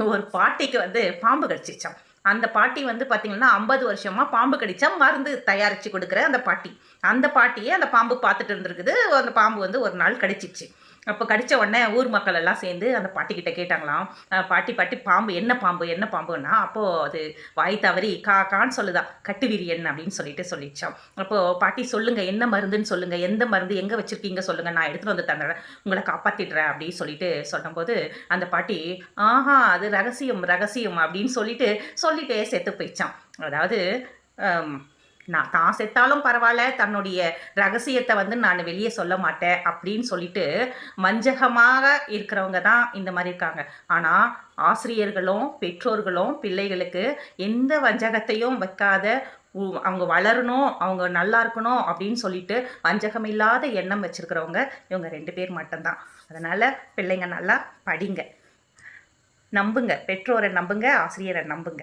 ஒரு பாட்டிக்கு வந்து பாம்பு கடிச்சிச்சாம். அந்த பாட்டி வந்து பார்த்தீங்கன்னா, 50 வருஷமா பாம்பு கடிச்சா மருந்து தயாரிச்சு குடுக்குற அந்த பாட்டி. அந்த பாட்டிய அந்த பாம்பு பார்த்துட்டு இருந்திருக்குது. அந்த பாம்பு வந்து ஒரு நாள் கடிச்சிச்சு. அப்ப கடிச்ச உடனே ஊர் மக்கள் எல்லாம் சேர்ந்து அந்த பாட்டிகிட்ட கேட்டாங்களாம். "பாட்டி, பாட்டி பாம்பு என்ன பாம்பு? என்ன பாம்புன்னா?" அப்போ அது வாய் தவறி கான்னு சொல்லுதாம். "கட்டுவிரியன்" அப்படின்னு சொல்லிட்டு சொல்லிடுச்சாம். அப்போ பாட்டி சொல்லுங்க, என்ன மருந்துன்னு சொல்லுங்க. எந்த மருந்து எங்க வச்சிருக்கீங்க சொல்லுங்க. நான் எடுத்துட்டு வந்து தந்துடுறேன். உங்கள காப்பாத்திடுறேன் அப்படின்னு சொல்லிட்டு சொன்னம்போது, அந்த பாட்டி, "ஆஹா அது ரகசியம், ரகசியம்" அப்படின்னு சொல்லிட்டே செத்து போயிடுச்சாம். அதாவது அம் நான் தான் செத்தாலும் பரவால்ல, தன்னுடைய ரகசியத்த வந்து நானு வெளிய சொல்ல மாட்டேன் அப்படின்னு சொல்லிட்டு, வஞ்சகமாக இருக்கிறவங்க தான் இந்த மாரி இருக்காங்க. ஆனா, ஆசிரியர்களும், பெற்றோர்களும் பிள்ளைகளுக்கு எந்த வஞ்சகத்தையும் வைக்காத, அவங்க வளரணும், அவங்க நல்லா இருக்கணும் அப்படின்னு சொல்லிட்டு, வஞ்சகம் இல்லாத எண்ணம் வச்சிருக்கிறவங்க, இவங்க 2 பேர் மட்டும் தான். அதனால பிள்ளைங்க நல்லா படிங்க. நம்புங்க. பெற்றோர நம்புங்க, ஆசிரியர நம்புங்க.